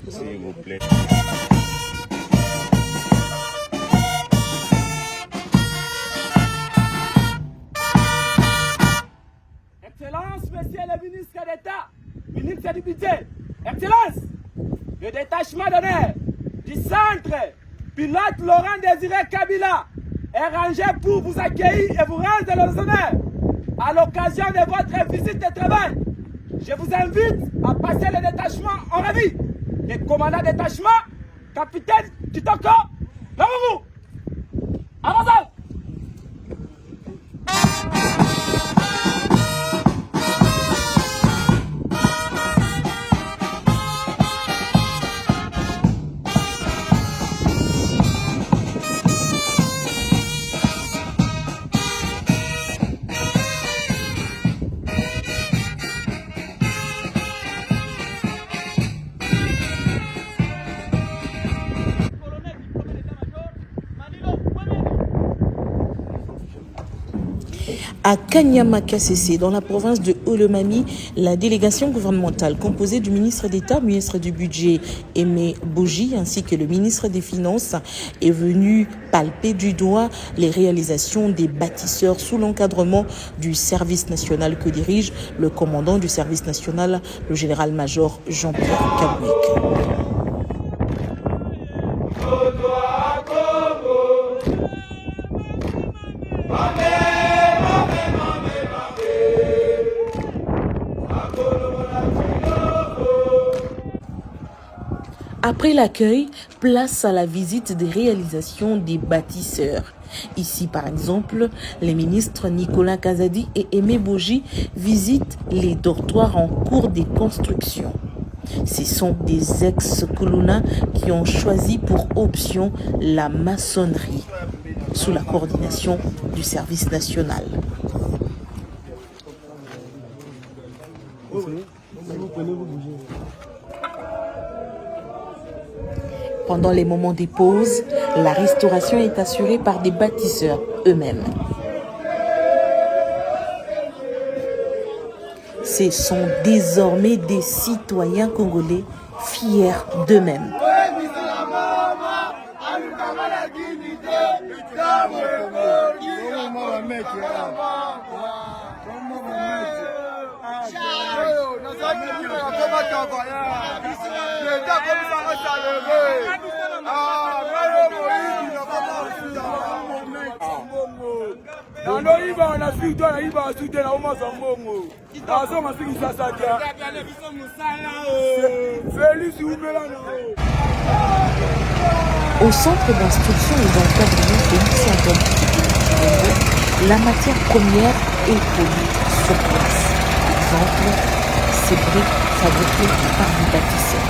S'il vous plaît. Excellence, Monsieur le ministre d'État, ministre du Budget. Excellence, le détachement d'honneur du centre pilote Laurent Désiré Kabila est rangé pour vous accueillir et vous rendre les honneurs à l'occasion de votre visite de travail. Je vous invite à passer le détachement en revue. Le commandant détachement, capitaine Kitoko, levez-vous. Avancez. À Kanyama-Kassese, dans la province de Olomami, la délégation gouvernementale composée du ministre d'État, ministre du Budget Aimé Boji, ainsi que le ministre des Finances est venue palper du doigt les réalisations des bâtisseurs sous l'encadrement du service national que dirige le commandant du service national, le général-major Jean-Pierre Kabouek. Après l'accueil, place à la visite des réalisations des bâtisseurs. Ici, par exemple, les ministres Nicolas Kazadi et Aimé Boji visitent les dortoirs en cours de construction. Ce sont des ex-colonna qui ont choisi pour option la maçonnerie, sous la coordination du service national. Pendant les moments des pauses, la restauration est assurée par des bâtisseurs eux-mêmes. Ce sont désormais des citoyens congolais fiers d'eux-mêmes. Au centre d'instruction et d'encadrement Félix Antoine, la matière première est produite sur place. Exemple, ces briques fabriquées par des bâtisseurs.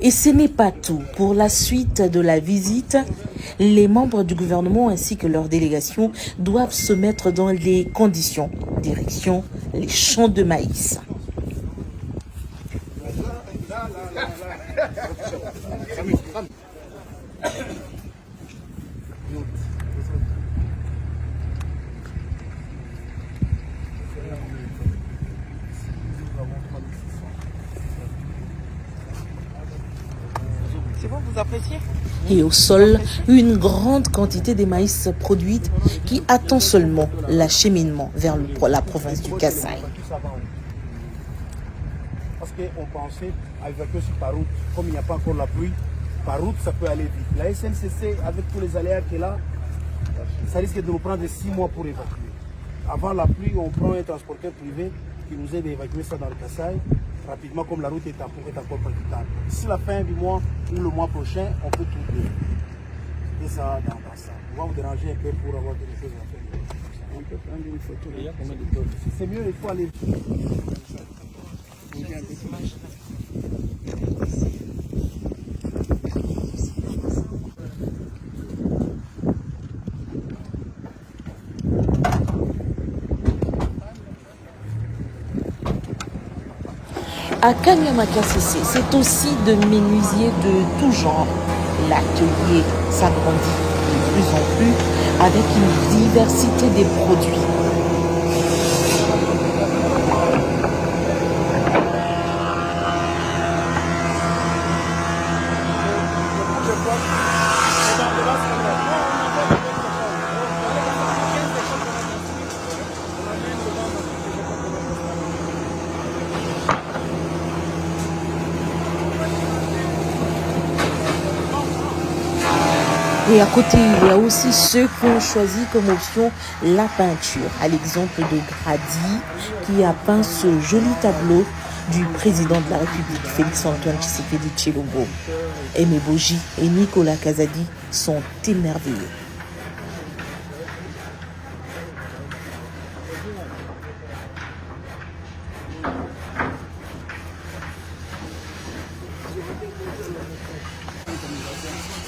Et ce n'est pas tout. Pour la suite de la visite, les membres du gouvernement ainsi que leur délégation doivent se mettre dans les conditions. Direction les champs de maïs. C'est bon, vous appréciez? Et au sol, une grande quantité de maïs produite qui attend seulement l'acheminement vers la province du Kasaï. Parce qu'on pensait à évacuer par route. Comme il n'y a pas encore la pluie, par route, ça peut aller vite. La SNCC, avec tous les aléas qu'elle a, ça risque de nous prendre 6 mois pour évacuer. Avant la pluie, on prend un transporteur privé qui nous aide à évacuer ça dans le Kasaï rapidement, comme la route est encore praticable. D'ici la fin du mois ou le mois prochain, on peut tout faire. Et ça, dans ça. On va vous déranger un peu pour avoir quelque chose à faire. On peut prendre une photo. Il y a combien de tonnes? C'est mieux, il faut aller. À Kanyama-Kassese, c'est aussi de menuisiers de tout genre. L'atelier s'agrandit de plus en plus avec une diversité des produits. Et à côté, il y a aussi ceux qui ont choisi comme option la peinture, à l'exemple de Grady, qui a peint ce joli tableau du président de la République, Félix-Antoine Tshisekedi Tshilombo. Aimé Boji et Nicolas Kazadi sont émerveillés.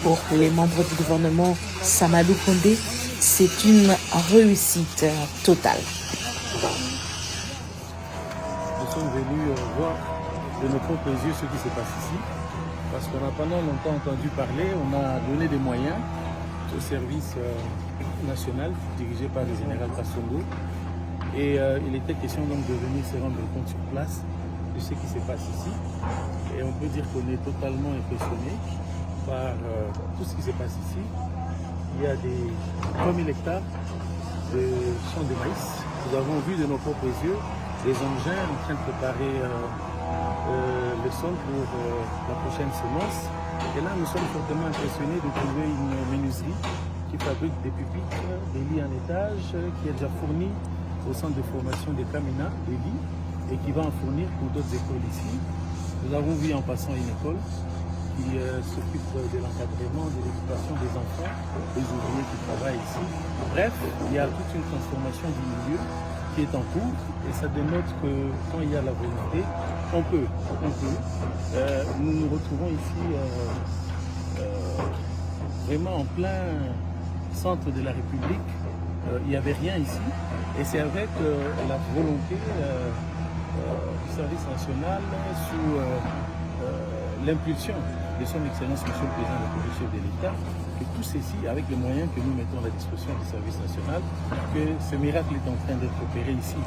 Pour les membres du gouvernement Samadou Kondé, c'est une réussite totale. Nous sommes venus voir de nos propres yeux ce qui se passe ici, parce qu'on a pendant longtemps entendu parler, on a donné des moyens au service national dirigé par le général Kassongo, et il était question donc de venir se rendre compte sur place de ce qui se passe ici, et on peut dire qu'on est totalement impressionné par tout ce qui se passe ici. Il y a des 3000 hectares de champs de maïs. Nous avons vu de nos propres yeux des engins en train de préparer le sol pour la prochaine semence. Et là, nous sommes fortement impressionnés de trouver une menuiserie qui fabrique des pupitres, des lits en étage, qui est déjà fourni au centre de formation des Kamina, des lits, et qui va en fournir pour d'autres écoles ici. Nous avons vu en passant une école qui s'occupe de l'encadrement, de l'éducation des enfants, des ouvriers qui travaillent ici. Bref, il y a toute une transformation du milieu qui est en cours et ça dénote que quand il y a la volonté, on peut. Nous nous retrouvons ici vraiment en plein centre de la République. Il n'y avait rien ici et c'est avec la volonté du service national sous l'impulsion de son Excellence Monsieur le Président du chef de l'État, que tout ceci, avec les moyens que nous mettons à la disposition du service national, que ce miracle est en train d'être opéré ici.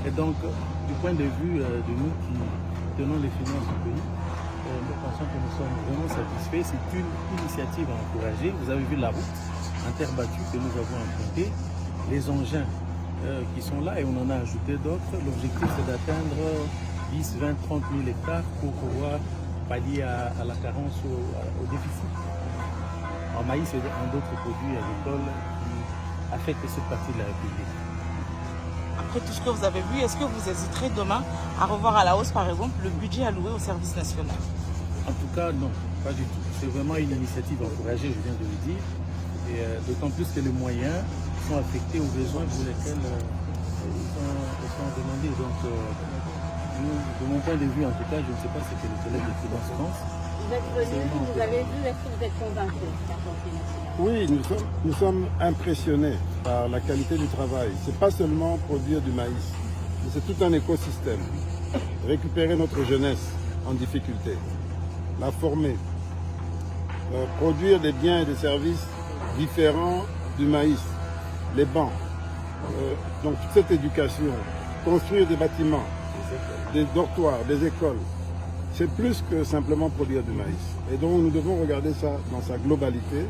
Et donc, du point de vue de nous qui tenons les finances du pays, nous pensons que nous sommes vraiment satisfaits. C'est une initiative à encourager. Vous avez vu la route en terre battue que nous avons empruntée, les engins qui sont là et on en a ajouté d'autres. L'objectif, c'est d'atteindre 10, 20, 30 000 hectares pour pouvoir pallier à la carence, au déficit en maïs et en d'autres produits agricoles qui affectent cette partie de la République. Après tout ce que vous avez vu, est-ce que vous hésiterez demain à revoir à la hausse, par exemple, le budget alloué au service national? En tout cas, non, pas du tout. C'est vraiment une initiative encouragée, je viens de le dire, et d'autant plus que les moyens sont affectés aux besoins pour lesquels ils sont demandés. Donc, de mon point de vue, en tout cas, je ne sais pas ce que les collègues de finances pensent. Vous êtes venu, vous avez vu, est-ce que vous êtes convaincu? Oui, nous sommes impressionnés par la qualité du travail. Ce n'est pas seulement produire du maïs, mais c'est tout un écosystème. Récupérer notre jeunesse en difficulté, la former, produire des biens et des services différents du maïs, les bancs, donc toute cette éducation, construire des bâtiments, des dortoirs, des écoles, c'est plus que simplement produire du maïs. Et donc nous devons regarder ça dans sa globalité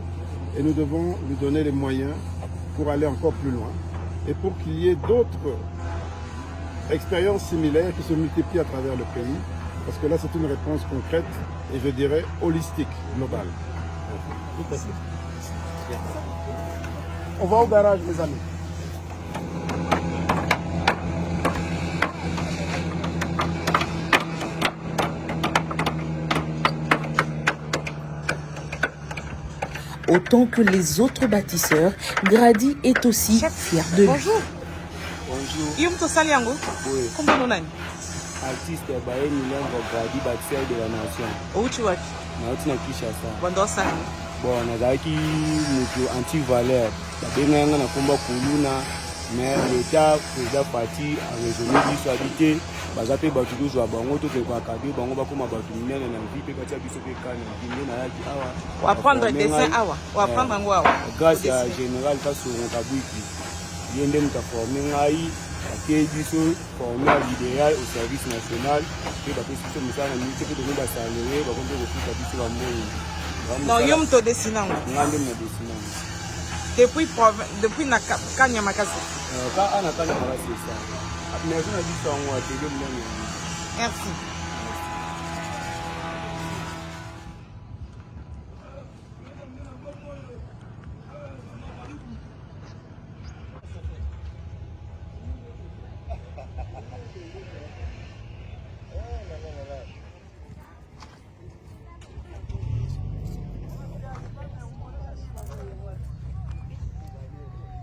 et nous devons lui donner les moyens pour aller encore plus loin et pour qu'il y ait d'autres expériences similaires qui se multiplient à travers le pays. Parce que là, c'est une réponse concrète et je dirais holistique, globale. Tout à fait. On va au garage, mes amis. Autant que les autres bâtisseurs, Grady est aussi fier de lui. Bonjour. Bonjour. Iyo mtu sali yangu? Oui. Kumbe ndo nani? Artiste Baye Milengo Grady bâtisseur de la nation. Ouchi wapi? Nauti na Kinshasa. Bando sali. Bon, nazalaki mutu anti-valeur. Babenga yanga na komba kuluna. Mais l'État président parti a raisonné biso habité. Baza pe batu kozwa bango to ke kwa kade bango bakoma batu minene na vie pe katia biso pe kana kinde na yaki awa. Wa prendre dessin awa. Wa prendre ngo awa. Grâce à général Kasongo Kabwiki. Yende muta formé ngai. Qui biso formé l'idéal au service national. Et ba pesi biso musala na miti pe de ba salarié ba kombe kofuta biso ba moyi. Non, yo mto dessinant. Ngande na dessinant. Depuis na kanya makasi. Ka ana kana makasi ça. Mais je na biso ngo atelier mnene. Merci.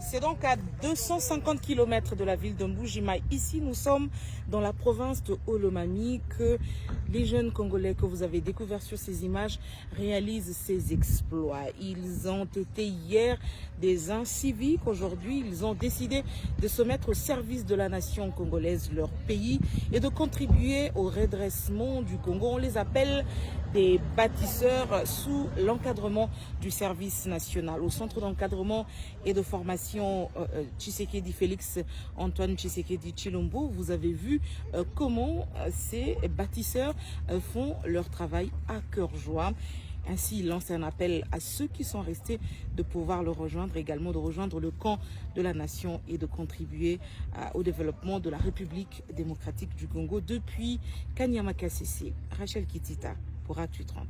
C'est donc à 250 km de la ville de Mbuji-Mayi. Ici, nous sommes dans la province de Olomami que les jeunes Congolais que vous avez découverts sur ces images réalisent ces exploits. Ils ont été hier des inciviques. Aujourd'hui, ils ont décidé de se mettre au service de la nation congolaise, leur pays, et de contribuer au redressement du Congo. On les appelle des bâtisseurs sous l'encadrement du service national. Au centre d'encadrement et de formation Tshisekedi Félix Antoine Tshisekedi Tshilombo, vous avez vu comment ces bâtisseurs font leur travail à cœur joie. Ainsi, il lance un appel à ceux qui sont restés de pouvoir le rejoindre, également de rejoindre le camp de la nation et de contribuer au développement de la République démocratique du Congo depuis Kanyama Kasese. Rachel Kitita pour Actu 30.